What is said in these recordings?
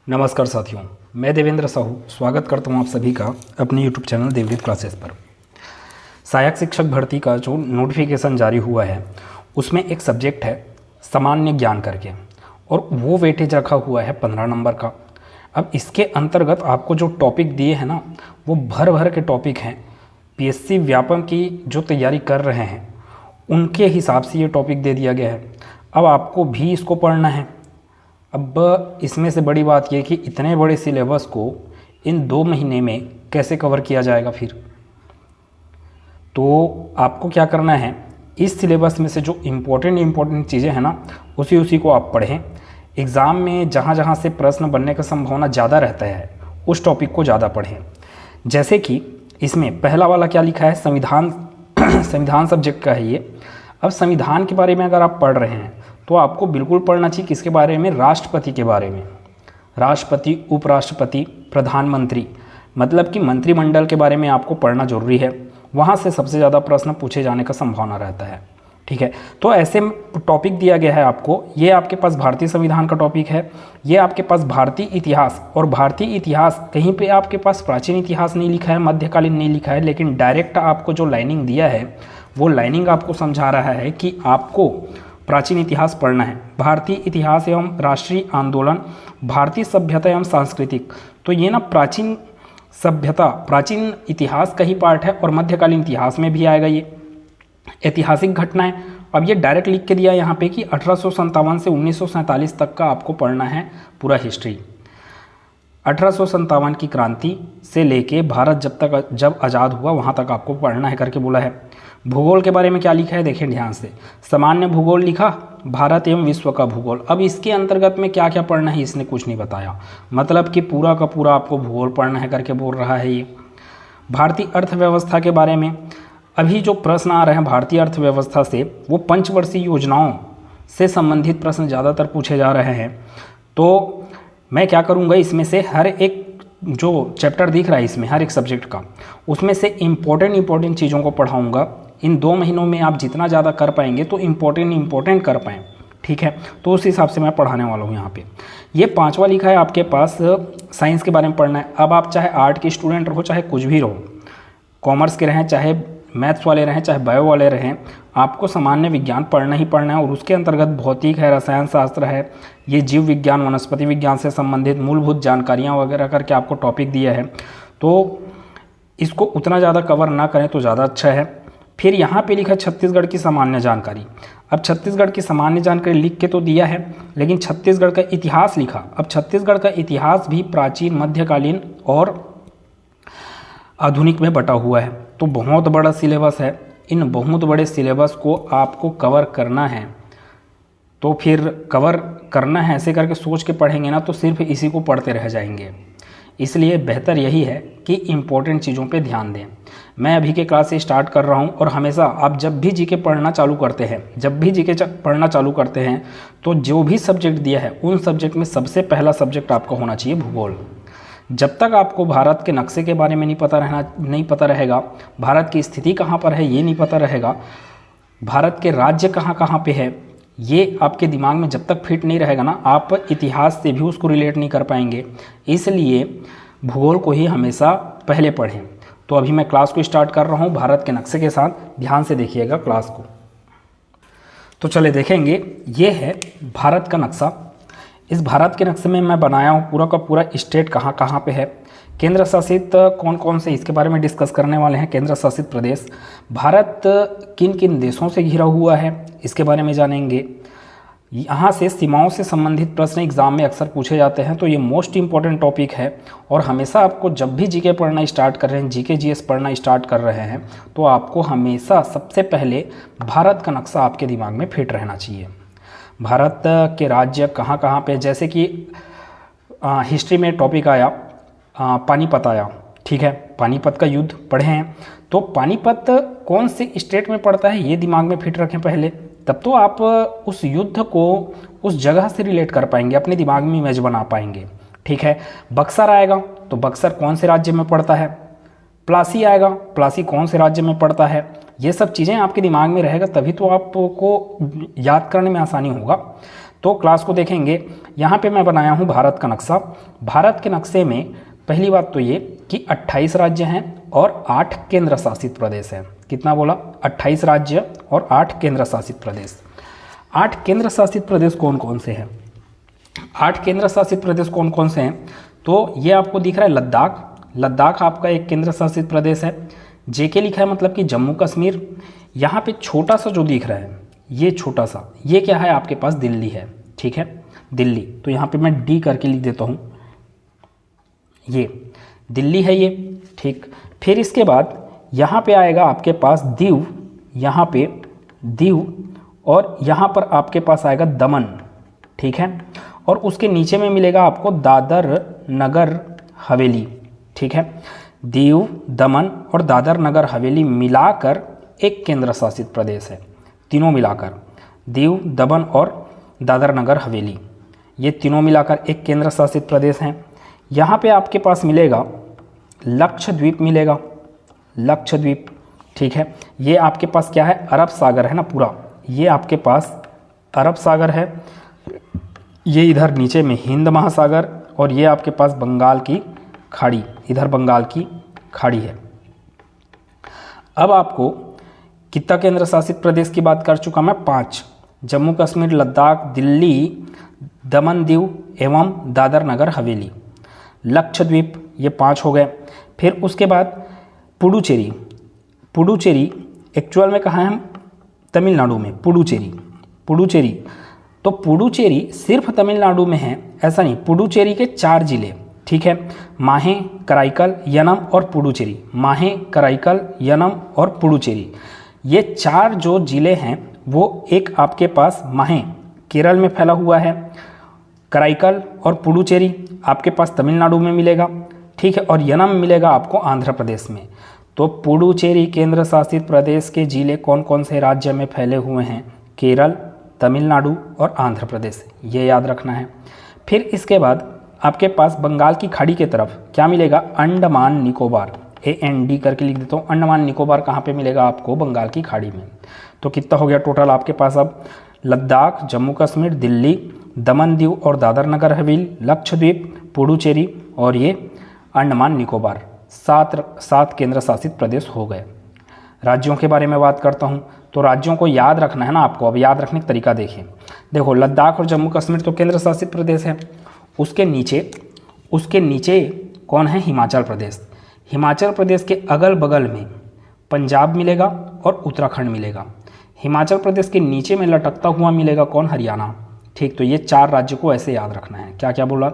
नमस्कार साथियों, मैं देवेंद्र साहू स्वागत करता हूं आप सभी का अपने यूट्यूब चैनल देवदीप क्लासेस पर। सहायक शिक्षक भर्ती का जो नोटिफिकेशन जारी हुआ है उसमें एक सब्जेक्ट है सामान्य ज्ञान करके, और वो वेटेज रखा हुआ है 15 नंबर का। अब इसके अंतर्गत आपको जो टॉपिक दिए हैं ना, वो भर भर के टॉपिक हैं। पीएससी व्यापम की जो तैयारी कर रहे हैं उनके हिसाब से ये टॉपिक दे दिया गया है। अब आपको भी इसको पढ़ना है। अब इसमें से बड़ी बात यह कि इतने बड़े सिलेबस को इन 2 महीने में कैसे कवर किया जाएगा। फिर तो आपको क्या करना है, इस सिलेबस में से जो इम्पोर्टेंट चीज़ें हैं ना, उसी को आप पढ़ें। एग्ज़ाम में जहाँ जहाँ से प्रश्न बनने का संभावना ज़्यादा रहता है उस टॉपिक को ज़्यादा पढ़ें। जैसे कि इसमें पहला वाला क्या लिखा है, संविधान संविधान सब्जेक्ट का है ये। अब संविधान के बारे में अगर आप पढ़ रहे हैं तो आपको बिल्कुल पढ़ना चाहिए किसके बारे में, राष्ट्रपति के बारे में। राष्ट्रपति, उपराष्ट्रपति, प्रधानमंत्री, मतलब कि मंत्रिमंडल के बारे में आपको पढ़ना जरूरी है। वहाँ से सबसे ज़्यादा प्रश्न पूछे जाने का संभावना रहता है। ठीक है, तो ऐसे टॉपिक दिया गया है आपको। ये आपके पास भारतीय संविधान का टॉपिक है, ये आपके पास भारतीय इतिहास। और भारतीय इतिहास कहीं पे आपके पास प्राचीन इतिहास नहीं लिखा है, मध्यकालीन नहीं लिखा है, लेकिन डायरेक्ट आपको जो लाइनिंग दिया है वो लाइनिंग आपको समझा रहा है कि आपको प्राचीन इतिहास पढ़ना है। भारतीय इतिहास एवं राष्ट्रीय आंदोलन, भारतीय सभ्यता एवं सांस्कृतिक। तो ये ना प्राचीन सभ्यता, प्राचीन इतिहास का ही पार्ट है, और मध्यकालीन इतिहास में भी आएगा ये ऐतिहासिक घटनाएं। अब ये डायरेक्ट लिख के दिया है यहाँ पे कि 1857 से 1947 तक का आपको पढ़ना है पूरा हिस्ट्री। 1857 की क्रांति से लेके भारत जब आज़ाद हुआ वहाँ तक आपको पढ़ना है करके बोला है। भूगोल के बारे में क्या लिखा है देखें ध्यान से। सामान्य भूगोल लिखा, भारत एवं विश्व का भूगोल। अब इसके अंतर्गत में क्या क्या पढ़ना है इसने कुछ नहीं बताया, मतलब कि पूरा का पूरा आपको भूगोल पढ़ना है करके बोल रहा है ये। भारतीय अर्थव्यवस्था के बारे में अभी जो प्रश्न आ रहे हैं भारतीय अर्थव्यवस्था से, वो पंचवर्षीय योजनाओं से संबंधित प्रश्न ज़्यादातर पूछे जा रहे हैं। तो मैं क्या करूँगा, इसमें से हर एक जो चैप्टर दिख रहा है इसमें हर एक सब्जेक्ट का, उसमें से इम्पोर्टेंट चीज़ों को पढ़ाऊँगा। इन 2 महीनों में आप जितना ज़्यादा कर पाएंगे तो इम्पोर्टेंट कर पाएँ। ठीक है, तो उस हिसाब से मैं पढ़ाने वाला हूँ यहाँ पे। ये 5वां लिखा है आपके पास, साइंस के बारे में पढ़ना है। अब आप चाहे आर्ट के स्टूडेंट रहो, चाहे कुछ भी रहो, कॉमर्स के रहें, चाहे मैथ्स वाले रहें, चाहे बायो वाले रहें, आपको सामान्य विज्ञान पढ़ना ही पढ़ना है। और उसके अंतर्गत भौतिक है, रसायन शास्त्र है, ये जीव विज्ञान, वनस्पति विज्ञान से संबंधित मूलभूत जानकारियाँ वगैरह करके आपको टॉपिक दिया है। तो इसको उतना ज़्यादा कवर ना करें तो ज़्यादा अच्छा है। फिर यहाँ पे लिखा है छत्तीसगढ़ की सामान्य जानकारी। अब छत्तीसगढ़ की सामान्य जानकारी लिख के तो दिया है, लेकिन छत्तीसगढ़ का इतिहास लिखा। अब छत्तीसगढ़ का इतिहास भी प्राचीन, मध्यकालीन और आधुनिक में बटा हुआ है। तो बहुत बड़ा सिलेबस है। इन बहुत बड़े सिलेबस को आपको कवर करना है, तो फिर कवर करना है ऐसे करके सोच के पढ़ेंगे ना तो सिर्फ इसी को पढ़ते रह जाएंगे। इसलिए बेहतर यही है कि इम्पोर्टेंट चीज़ों पे ध्यान दें। मैं अभी के क्लास से स्टार्ट कर रहा हूँ, और हमेशा आप जब भी जीके पढ़ना चालू करते हैं तो जो भी सब्जेक्ट दिया है उन सब्जेक्ट में सबसे पहला सब्जेक्ट आपका होना चाहिए भूगोल। जब तक आपको भारत के नक्शे के बारे में नहीं पता रहेगा, भारत की स्थिति कहाँ पर है ये नहीं पता रहेगा, भारत के राज्य कहाँ कहाँ पे है, ये आपके दिमाग में जब तक फिट नहीं रहेगा ना, आप इतिहास से भी उसको रिलेट नहीं कर पाएंगे। इसलिए भूगोल को ही हमेशा पहले पढ़ें। तो अभी मैं क्लास को स्टार्ट कर रहा हूँ भारत के नक्शे के साथ, ध्यान से देखिएगा क्लास को। तो चले देखेंगे, ये है भारत का नक्शा। इस भारत के नक्शे में मैं बनाया हूँ पूरा का पूरा स्टेट कहाँ कहाँ पे है, केंद्र शासित कौन कौन से, इसके बारे में डिस्कस करने वाले हैं। केंद्र शासित प्रदेश, भारत किन किन देशों से घिरा हुआ है इसके बारे में जानेंगे। यहाँ से सीमाओं से संबंधित प्रश्न एग्जाम में अक्सर पूछे जाते हैं, तो ये मोस्ट इम्पॉर्टेंट टॉपिक है। और हमेशा आपको जब भी जीके पढ़ना स्टार्ट कर रहे हैं, जीके जीएस पढ़ना स्टार्ट कर रहे हैं, तो आपको हमेशा सबसे पहले भारत का नक्शा आपके दिमाग में फिट रहना चाहिए। भारत के राज्य कहाँ कहाँ पे, जैसे कि हिस्ट्री में टॉपिक आया पानीपत आया। ठीक है, पानीपत का युद्ध पढ़े हैं, तो पानीपत कौन से स्टेट में पड़ता है ये दिमाग में फिट रखें पहले, तब तो आप उस युद्ध को उस जगह से रिलेट कर पाएंगे, अपने दिमाग में इमेज बना पाएंगे। ठीक है, बक्सर आएगा तो बक्सर कौन से राज्य में पड़ता है, प्लासी आएगा, प्लासी कौन से राज्य में पड़ता है, ये सब चीज़ें आपके दिमाग में रहेगा, तभी तो आपको याद करने में आसानी होगा। तो क्लास को देखेंगे। यहाँ पे मैं बनाया हूँ भारत का नक्शा। भारत के नक्शे में पहली बात तो ये कि 28 राज्य हैं और 8 केंद्र शासित प्रदेश हैं। कितना बोला? 28 राज्य और 8 केंद्र शासित प्रदेश। 8 केंद्र शासित प्रदेश कौन कौन से हैं? 8 केंद्र शासित प्रदेश कौन कौन से हैं? तो ये आपको दिख रहा है लद्दाख। लद्दाख आपका एक केंद्र शासित प्रदेश है। जेके लिखा है मतलब कि जम्मू कश्मीर। यहाँ पे छोटा सा जो दिख रहा है, ये छोटा सा, ये क्या है? आपके पास दिल्ली है। ठीक है, दिल्ली। तो यहाँ पे मैं डी करके लिख देता हूँ, ये दिल्ली है ये। ठीक, फिर इसके बाद यहाँ पे आएगा आपके पास दीव, यहाँ पे दीव, और यहाँ पर आपके पास आएगा दमन। ठीक है, और उसके नीचे में मिलेगा आपको दादर नगर हवेली। ठीक है, दीव, दमन और दादर नगर हवेली मिलाकर एक केंद्र शासित प्रदेश है। तीनों मिलाकर, दीव, दमन और दादर नगर हवेली, ये तीनों मिलाकर एक केंद्र शासित प्रदेश हैं। यहाँ पे आपके पास मिलेगा लक्षद्वीप, मिलेगा लक्षद्वीप। ठीक है, ये आपके पास क्या है? अरब सागर है ना पूरा, ये आपके पास अरब सागर है। ये इधर नीचे में हिंद महासागर, और ये आपके पास बंगाल की खाड़ी, इधर बंगाल की खाड़ी है। अब आपको कितना केंद्र शासित प्रदेश की बात कर चुका मैं? 5। जम्मू कश्मीर, लद्दाख, दिल्ली, दमन दीव एवं दादर नगर हवेली, लक्षद्वीप, ये 5 हो गए। फिर उसके बाद पुडुचेरी। पुडुचेरी एक्चुअल में कहाँ है? हम तमिलनाडु में, पुडुचेरी। पुडुचेरी, तो पुडुचेरी सिर्फ तमिलनाडु में है ऐसा नहीं, पुडुचेरी के 4 जिले। ठीक है, माहे, कराईकल, यनम और पुडुचेरी। माहे, कराईकल, यनम और पुडुचेरी, ये 4 जो जिले हैं वो एक आपके पास माहे केरल में फैला हुआ है, कराईकल और पुडुचेरी आपके पास तमिलनाडु में मिलेगा। ठीक है, और यनम मिलेगा आपको आंध्र प्रदेश में। तो पुडुचेरी केंद्र शासित प्रदेश के जिले कौन कौन से राज्य में फैले हुए हैं? केरल, तमिलनाडु और आंध्र प्रदेश, ये याद रखना है। फिर इसके बाद आपके पास बंगाल की खाड़ी के तरफ क्या मिलेगा? अंडमान निकोबार, AND करके लिख देता हूँ। अंडमान निकोबार कहाँ पे मिलेगा आपको? बंगाल की खाड़ी में। तो कितना हो गया टोटल आपके पास? अब लद्दाख, जम्मू कश्मीर, दिल्ली, दमन दीव और दादर नगर हवेली, लक्षद्वीप, पुडुचेरी और ये अंडमान निकोबार, 7 केंद्र शासित प्रदेश हो गए। राज्यों के बारे में बात करता हूँ, तो राज्यों को याद रखना है ना आपको। अब याद रखने का तरीका देखें। देखो, लद्दाख और जम्मू कश्मीर तो केंद्र शासित प्रदेश है। उसके नीचे कौन है? हिमाचल प्रदेश। हिमाचल प्रदेश के अगल बगल में पंजाब मिलेगा और उत्तराखंड मिलेगा। हिमाचल प्रदेश के नीचे में लटकता हुआ मिलेगा कौन? हरियाणा। ठीक, तो ये 4 राज्य को ऐसे याद रखना है। क्या क्या बोला?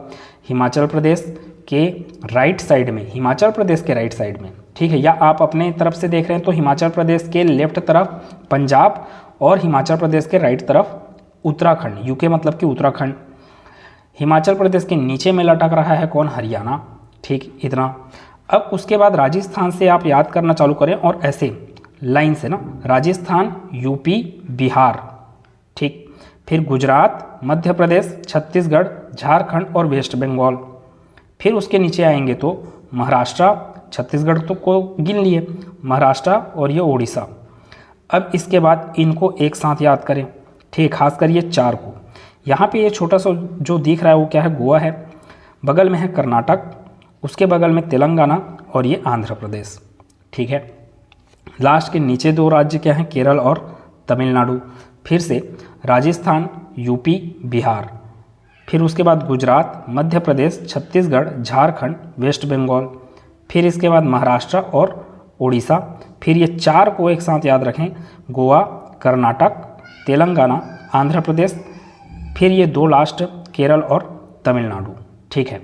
हिमाचल प्रदेश के राइट साइड में, हिमाचल प्रदेश के राइट साइड में, ठीक है, या आप अपने तरफ से देख रहे हैं तो हिमाचल प्रदेश के लेफ्ट तरफ पंजाब और हिमाचल प्रदेश के राइट तरफ उत्तराखंड, यूके मतलब कि उत्तराखंड। हिमाचल प्रदेश के नीचे में लटक रहा है कौन? हरियाणा। ठीक, इतना। अब उसके बाद राजस्थान से आप याद करना चालू करें और ऐसे लाइन से ना, राजस्थान, यूपी, बिहार। ठीक, फिर गुजरात, मध्य प्रदेश, छत्तीसगढ़, झारखंड और वेस्ट बंगाल। फिर उसके नीचे आएंगे तो महाराष्ट्र, छत्तीसगढ़ तो को गिन लिए, महाराष्ट्र और ये उड़ीसा। अब इसके बाद इनको एक साथ याद करें। ठीक, खास कर ये 4 को। यहाँ पे ये छोटा सा जो दिख रहा है वो क्या है? गोवा है, बगल में है कर्नाटक, उसके बगल में तेलंगाना और ये आंध्र प्रदेश। ठीक है, लास्ट के नीचे 2 राज्य क्या हैं? केरल और तमिलनाडु। फिर से राजस्थान, यूपी, बिहार। फिर उसके बाद गुजरात, मध्य प्रदेश, छत्तीसगढ़, झारखंड, वेस्ट बंगाल। फिर इसके बाद महाराष्ट्र और उड़ीसा। फिर ये 4 को एक साथ याद रखें, गोवा, कर्नाटक, तेलंगाना, आंध्र प्रदेश। फिर ये 2 लास्ट केरल और तमिलनाडु। ठीक है,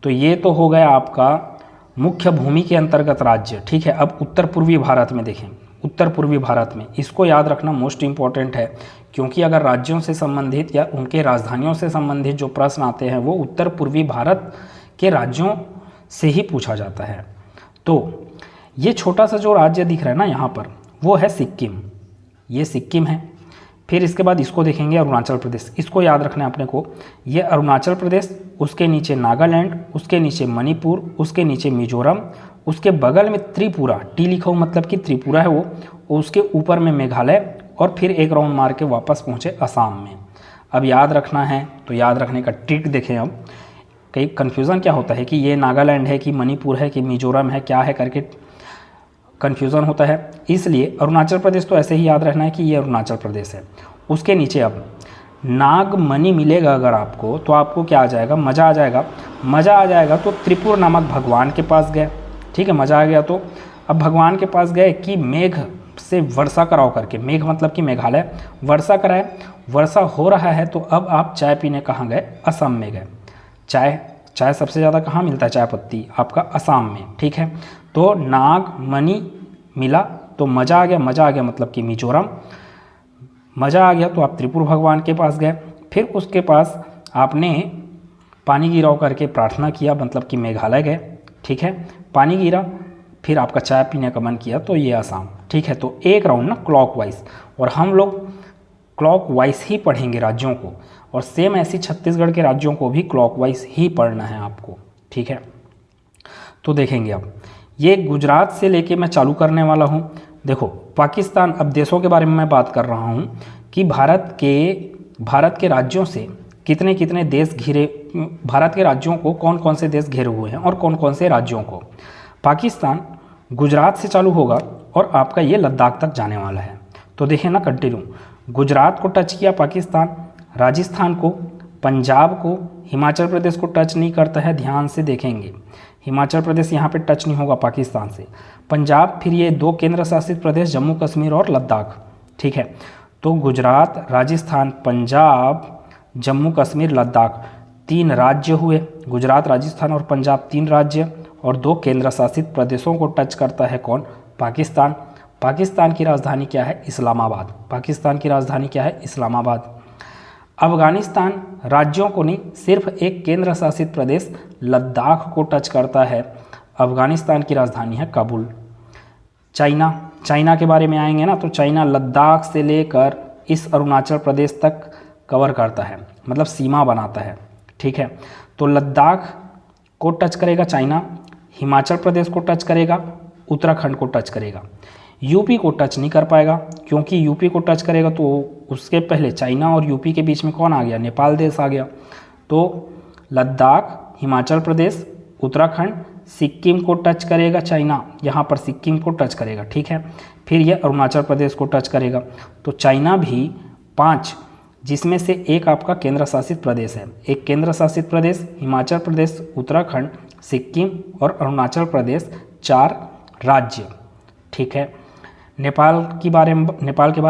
तो ये तो हो गया आपका मुख्य भूमि के अंतर्गत राज्य। ठीक है, अब उत्तर पूर्वी भारत में देखें। उत्तर पूर्वी भारत में इसको याद रखना मोस्ट इम्पॉर्टेंट है, क्योंकि अगर राज्यों से संबंधित या उनके राजधानियों से संबंधित जो प्रश्न आते हैं वो उत्तर पूर्वी भारत के राज्यों से ही पूछा जाता है। तो ये छोटा सा जो राज्य दिख रहा है ना यहाँ पर, वो है सिक्किम। ये सिक्किम है। फिर इसके बाद इसको देखेंगे अरुणाचल प्रदेश। इसको याद रखना है अपने को। ये अरुणाचल प्रदेश, उसके नीचे नागालैंड, उसके नीचे मणिपुर, उसके नीचे मिजोरम, उसके बगल में त्रिपुरा, टी लिखा हो मतलब कि त्रिपुरा है वो, उसके ऊपर में मेघालय, और फिर एक राउंड मार के वापस पहुँचे असम में। अब याद रखना है तो याद रखने का ट्रिक देखें। अब कई कन्फ्यूज़न क्या होता है कि ये नागालैंड है कि मणिपुर है कि मिजोरम है, क्या है करके कन्फ्यूज़न होता है। इसलिए अरुणाचल प्रदेश तो ऐसे ही याद रखना है कि ये अरुणाचल प्रदेश है। उसके नीचे अब नागमणि मिलेगा अगर आपको, तो आपको क्या आ जाएगा, मज़ा आ जाएगा। मज़ा आ जाएगा तो त्रिपुर नामक भगवान के पास गए, ठीक है, मज़ा आ गया। तो अब भगवान के पास गए कि मेघ से वर्षा कराओ करके, मेघ मतलब कि मेघालय, वर्षा कराए। वर्षा हो रहा है तो अब आप चाय पीने कहाँ गए, असम में गए। चाय सबसे ज़्यादा कहाँ मिलता है, चाय पत्ती आपका असम में, ठीक है। तो नागमणि मिला तो मज़ा आ गया, मज़ा आ गया मतलब कि मिजोरम। मज़ा आ गया तो आप त्रिपुर भगवान के पास गए। फिर उसके पास आपने पानी गिराओ करके प्रार्थना किया मतलब कि मेघालय गए, ठीक है। पानी गिरा, फिर आपका चाय पीने का मन किया तो ये आसाम, ठीक है। तो एक राउंड ना क्लॉकवाइज, और हम लोग क्लॉकवाइज ही पढ़ेंगे राज्यों को, और सेम ऐसी छत्तीसगढ़ के राज्यों को भी क्लॉकवाइज ही पढ़ना है आपको, ठीक है। तो देखेंगे अब ये गुजरात से लेके मैं चालू करने वाला हूँ। देखो पाकिस्तान, अब देशों के बारे में मैं बात कर रहा हूँ कि भारत के राज्यों से कितने कितने देश घिरे, भारत के राज्यों को कौन कौन से देश घेरे हुए हैं और कौन कौन से राज्यों को। पाकिस्तान गुजरात से चालू होगा और आपका ये लद्दाख तक जाने वाला है। तो देखें ना कंटिन्यू, गुजरात को टच किया पाकिस्तान, राजस्थान को, पंजाब को, हिमाचल प्रदेश को टच नहीं करता है, ध्यान से देखेंगे। हिमाचल प्रदेश यहाँ पे टच नहीं होगा पाकिस्तान से। पंजाब, फिर ये 2 केंद्र शासित प्रदेश जम्मू कश्मीर और लद्दाख, ठीक है। तो गुजरात, राजस्थान, पंजाब, जम्मू कश्मीर, लद्दाख 3 राज्य हुए। गुजरात, राजस्थान और पंजाब 3 राज्य, और 2 केंद्र शासित प्रदेशों को टच करता है कौन, पाकिस्तान। पाकिस्तान की राजधानी क्या है, इस्लामाबाद। पाकिस्तान की राजधानी क्या है, इस्लामाबाद। अफगानिस्तान राज्यों को नहीं, सिर्फ एक केंद्र शासित प्रदेश लद्दाख को टच करता है। अफगानिस्तान की राजधानी है काबुल। चाइना के बारे में आएंगे ना, तो चाइना लद्दाख से लेकर इस अरुणाचल प्रदेश तक कवर करता है, मतलब सीमा बनाता है, ठीक है। तो लद्दाख को टच करेगा चाइना, हिमाचल प्रदेश को टच करेगा, उत्तराखंड को टच करेगा। यूपी को टच नहीं कर पाएगा, क्योंकि यूपी को टच करेगा तो उसके पहले चाइना और यूपी के बीच में कौन आ गया, नेपाल देश आ गया। तो लद्दाख, हिमाचल प्रदेश, उत्तराखंड, सिक्किम को टच करेगा चाइना, यहाँ पर सिक्किम को टच करेगा, ठीक है। फिर यह अरुणाचल प्रदेश को टच करेगा। तो चाइना भी 5, जिसमें से एक आपका केंद्र शासित प्रदेश है। एक केंद्र शासित प्रदेश, हिमाचल प्रदेश, उत्तराखंड, सिक्किम और अरुणाचल प्रदेश 4 राज्य, ठीक है। नेपाल के बारे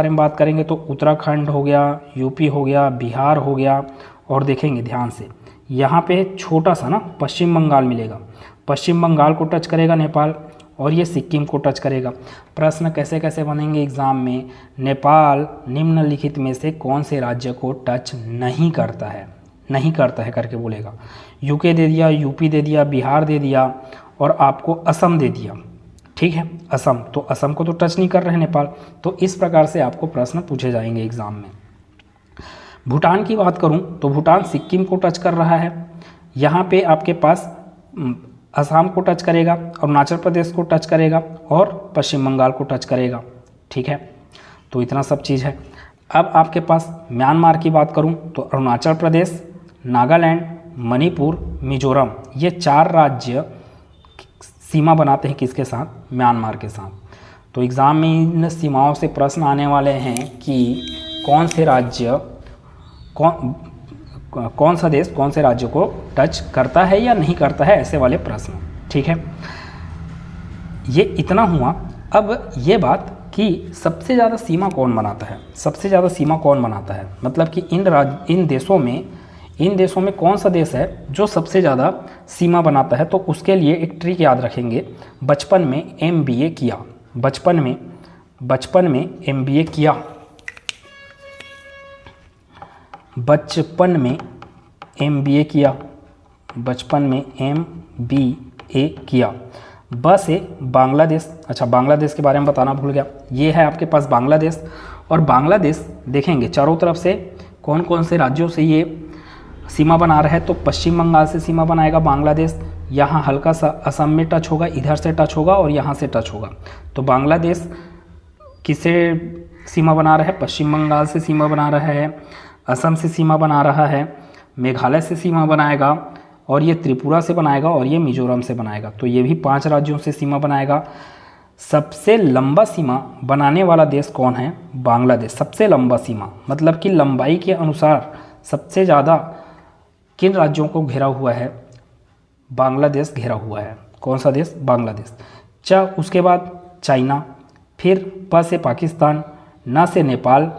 में बात करेंगे तो उत्तराखंड हो गया, यूपी हो गया, बिहार हो गया, और देखेंगे ध्यान से यहाँ पे छोटा सा ना पश्चिम बंगाल मिलेगा। पश्चिम बंगाल को टच करेगा नेपाल, और ये सिक्किम को टच करेगा। प्रश्न कैसे कैसे बनेंगे एग्जाम में, नेपाल निम्नलिखित में से कौन से राज्य को टच नहीं करता है करके बोलेगा। यूके दे दिया, यूपी दे दिया, बिहार दे दिया, और आपको असम दे दिया, ठीक है। असम, तो असम को तो टच नहीं कर रहे नेपाल। तो इस प्रकार से आपको प्रश्न पूछे जाएंगे एग्जाम में। भूटान की बात करूं तो भूटान सिक्किम को टच कर रहा है। यहाँ पे आपके पास असम को टच करेगा, अरुणाचल प्रदेश को टच करेगा, और पश्चिम बंगाल को टच करेगा, ठीक है। तो इतना सब चीज़ है। अब आपके पास म्यांमार की बात करूं तो अरुणाचल प्रदेश, नागालैंड, मणिपुर, मिजोरम, ये 4 राज्य सीमा बनाते हैं किसके साथ, म्यांमार के साथ। तो एग्ज़ाम में इन सीमाओं से प्रश्न आने वाले हैं कि कौन से राज्य, कौन सा देश कौन से राज्य को टच करता है या नहीं करता है, ऐसे वाले प्रश्न, ठीक है। ये इतना हुआ। अब ये बात कि सबसे ज़्यादा सीमा कौन बनाता है, सबसे ज़्यादा सीमा कौन बनाता है, मतलब कि इन देशों में कौन सा देश है जो सबसे ज़्यादा सीमा बनाता है। तो उसके लिए एक ट्रिक याद रखेंगे। बचपन में MBA किया, बचपन में MBA किया, बचपन में MBA किया, बचपन में MBA किया। ब से बांग्लादेश, अच्छा बांग्लादेश के बारे में बताना भूल गया। ये है आपके पास बांग्लादेश, और बांग्लादेश देखेंगे चारों तरफ से कौन कौन से राज्यों से ये सीमा बना रहा है। तो पश्चिम बंगाल से सीमा बनाएगा बांग्लादेश, यहाँ हल्का सा असम में टच होगा, इधर से टच होगा और यहाँ से टच होगा। तो बांग्लादेश किससे सीमा बना रहा है, पश्चिम बंगाल से सीमा बना रहा है। असम से सीमा बना रहा है, मेघालय से सीमा बनाएगा, और ये त्रिपुरा से बनाएगा, और ये मिजोरम से बनाएगा। तो ये भी 5 राज्यों से सीमा बनाएगा। सबसे लंबा सीमा बनाने वाला देश कौन है? बांग्लादेश। सबसे लंबा सीमा मतलब कि लंबाई के अनुसार सबसे ज़्यादा किन राज्यों को घेरा हुआ है? बांग्लादेश घेरा हुआ है। कौन सा देश? बांग्लादेश। उसके बाद चाइना, फिर प से पाकिस्तान, न से नेपाल,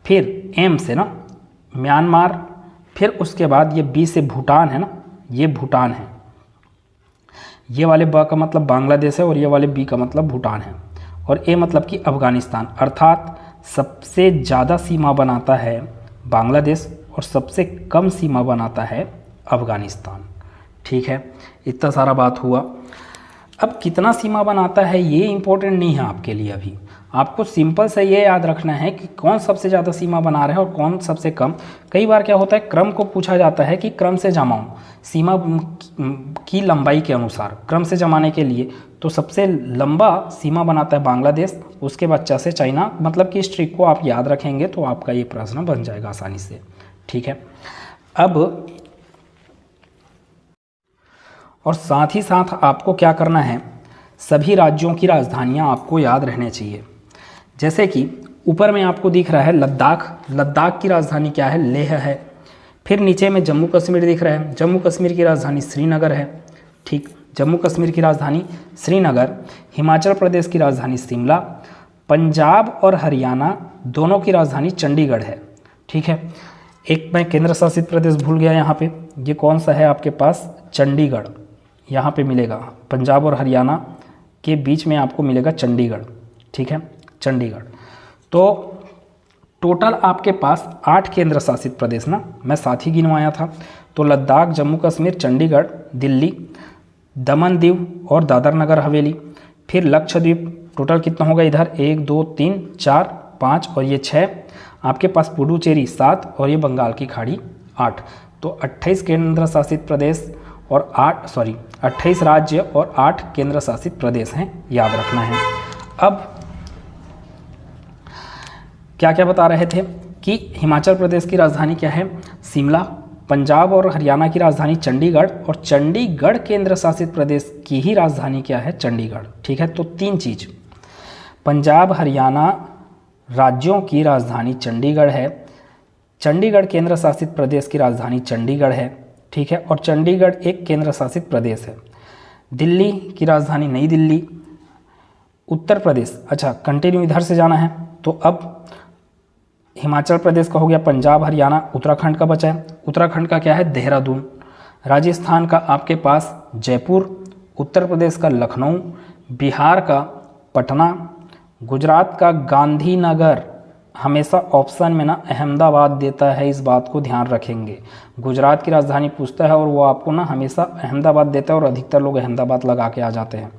फिर एम से ना म्यांमार, फिर उसके बाद ये बी से भूटान है ना, ये भूटान है। ये वाले ब का मतलब बांग्लादेश है और ये वाले बी का मतलब भूटान है, और ए मतलब कि अफ़गानिस्तान। अर्थात सबसे ज़्यादा सीमा बनाता है बांग्लादेश और सबसे कम सीमा बनाता है अफ़गानिस्तान। ठीक है, इतना सारा बात हुआ। अब कितना सीमा बनाता है ये इम्पोर्टेंट नहीं है आपके लिए। अभी आपको सिंपल से ये याद रखना है कि कौन सबसे ज़्यादा सीमा बना रहा है और कौन सबसे कम। कई बार क्या होता है, क्रम को पूछा जाता है कि क्रम से जमाओ सीमा की लंबाई के अनुसार। क्रम से जमाने के लिए तो सबसे लंबा सीमा बनाता है बांग्लादेश, उसके बाद से चाइना। मतलब कि इस ट्रिक को आप याद रखेंगे तो आपका ये प्रश्न बन जाएगा आसानी से। ठीक है, अब और साथ ही साथ आपको क्या करना है, सभी राज्यों की राजधानियां आपको याद रहने चाहिए। जैसे कि ऊपर में आपको दिख रहा है लद्दाख, लद्दाख की राजधानी क्या है? लेह है। फिर नीचे में जम्मू कश्मीर दिख रहा है, जम्मू कश्मीर की राजधानी श्रीनगर है। ठीक, जम्मू कश्मीर की राजधानी श्रीनगर। हिमाचल प्रदेश की राजधानी शिमला। पंजाब और हरियाणा दोनों की राजधानी चंडीगढ़ है। ठीक है, एक मैं केंद्र शासित प्रदेश भूल गया यहाँ पे, ये कौन सा है आपके पास? चंडीगढ़। यहाँ पे मिलेगा पंजाब और हरियाणा के बीच में आपको मिलेगा चंडीगढ़। ठीक है, चंडीगढ़। तो टोटल आपके पास 8 केंद्र शासित प्रदेश ना, मैं साथ ही गिनवाया था। तो लद्दाख, जम्मू कश्मीर, चंडीगढ़, दिल्ली, दमन दीव और दादर नगर हवेली, फिर लक्षद्वीप। टोटल कितना होगा इधर? 1 2 3 4 5 और ये 6 आपके पास। पुडुचेरी 7 और ये बंगाल की खाड़ी 8। तो 28 केंद्र शासित प्रदेश और 28 राज्य और 8 केंद्र शासित प्रदेश हैं, याद रखना है। अब क्या क्या बता रहे थे कि हिमाचल प्रदेश की राजधानी क्या है? शिमला। पंजाब और हरियाणा की राजधानी चंडीगढ़, और चंडीगढ़ केंद्र शासित प्रदेश की ही राजधानी क्या है? चंडीगढ़। ठीक है, तो 3 चीज़, पंजाब हरियाणा राज्यों की राजधानी चंडीगढ़ है, चंडीगढ़ केंद्र शासित प्रदेश की राजधानी चंडीगढ़ है। ठीक है, और चंडीगढ़ एक केंद्र शासित प्रदेश है। दिल्ली की राजधानी नई दिल्ली। उत्तर प्रदेश, अच्छा कंटिन्यू इधर से जाना है, तो अब हिमाचल प्रदेश का हो गया, पंजाब हरियाणा, उत्तराखंड का बचा है। उत्तराखंड का क्या है? देहरादून। राजस्थान का आपके पास जयपुर, उत्तर प्रदेश का लखनऊ, बिहार का पटना, गुजरात का गांधीनगर। हमेशा ऑप्शन में ना अहमदाबाद देता है, इस बात को ध्यान रखेंगे। गुजरात की राजधानी पूछता है और वो आपको ना हमेशा अहमदाबाद देता है, और अधिकतर लोग अहमदाबाद लगा के आ जाते हैं।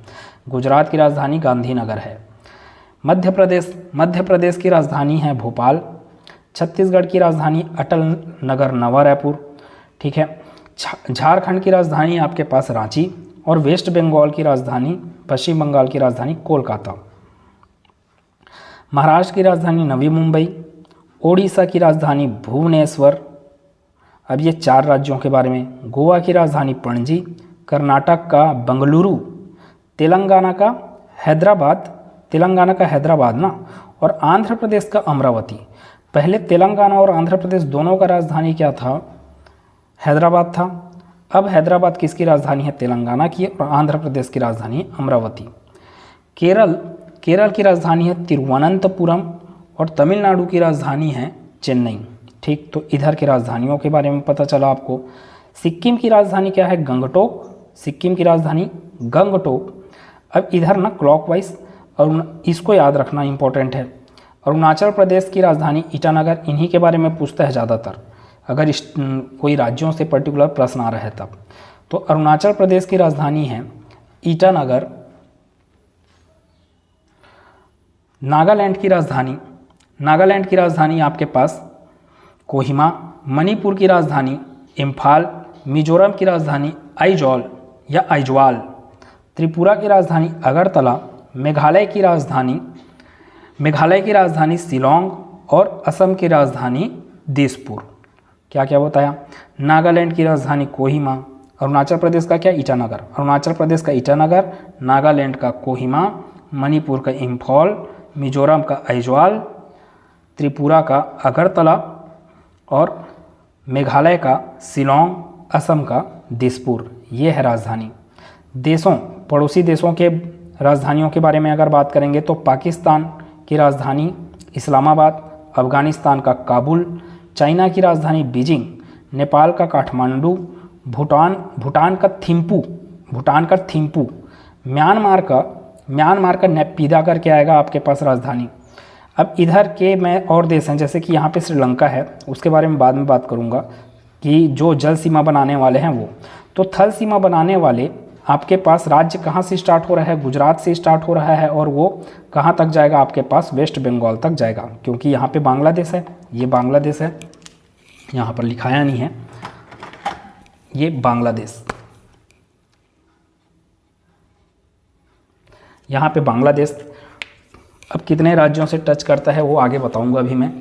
गुजरात की राजधानी गांधीनगर है। मध्य प्रदेश की राजधानी है भोपाल। छत्तीसगढ़ की राजधानी अटल नगर नवा रायपुर। ठीक है, झारखंड की राजधानी आपके पास रांची, और वेस्ट बंगाल की राजधानी, पश्चिम बंगाल की राजधानी कोलकाता। महाराष्ट्र की राजधानी नवी मुंबई। ओडिशा की राजधानी भुवनेश्वर। अब ये 4 राज्यों के बारे में। गोवा की राजधानी पणजी, कर्नाटक का बंगलुरु, तेलंगाना का हैदराबाद ना, और आंध्र प्रदेश का अमरावती। पहले तेलंगाना और आंध्र प्रदेश दोनों का राजधानी क्या था? हैदराबाद था। अब हैदराबाद किसकी राजधानी है? तेलंगाना की, और आंध्र प्रदेश की राजधानी अमरावती। केरल की राजधानी है तिरुवनंतपुरम, और तमिलनाडु की राजधानी है चेन्नई। ठीक, तो इधर की राजधानियों के बारे में पता चला आपको। सिक्किम की राजधानी क्या है? गंगटोक। सिक्किम की राजधानी गंगटोक। अब इधर ना क्लॉकवाइज, और इसको याद रखना इंपॉर्टेंट है। अरुणाचल प्रदेश की राजधानी ईटानगर। इन्हीं के बारे में पूछता है ज़्यादातर, अगर कोई राज्यों से पर्टिकुलर प्रश्न आ रहा है तब। तो अरुणाचल प्रदेश की राजधानी है ईटानगर। नागालैंड की राजधानी आपके पास कोहिमा। मणिपुर की राजधानी इम्फाल। मिजोरम की राजधानी आइजवाल। त्रिपुरा की राजधानी अगरतला। मेघालय की राजधानी शिलोंग, और असम की राजधानी दिसपुर। क्या क्या बताया? नागालैंड की राजधानी कोहिमा, अरुणाचल प्रदेश का क्या? ईटानगर, अरुणाचल प्रदेश का ईटानगर, नागालैंड का कोहिमा, मणिपुर का इम्फॉल, मिजोरम का आइजवाल, त्रिपुरा का अगरतला और मेघालय का शिलोंग, असम का दिसपुर। ये है राजधानी। देशों, पड़ोसी देशों के राजधानियों के बारे में अगर बात करेंगे तो पाकिस्तान की राजधानी इस्लामाबाद, अफगानिस्तान का काबुल, चाइना की राजधानी बीजिंग, नेपाल का काठमांडू, भूटान का थिम्पू, म्यांमार का नेप्यिदा करके आएगा आपके पास राजधानी। अब इधर के मैं और देश हैं, जैसे कि यहाँ पे श्रीलंका है, उसके बारे में बाद में बात करूँगा कि जो जल सीमा बनाने वाले हैं वो। तो थल सीमा बनाने वाले आपके पास राज्य कहाँ से स्टार्ट हो रहा है? गुजरात से स्टार्ट हो रहा है और वो कहाँ तक जाएगा? आपके पास वेस्ट बंगाल तक जाएगा, क्योंकि यहाँ पे बांग्लादेश है, ये बांग्लादेश है, यहाँ पर लिखाया नहीं है, ये बांग्लादेश, यहाँ पे बांग्लादेश अब कितने राज्यों से टच करता है वो आगे बताऊंगा अभी मैं।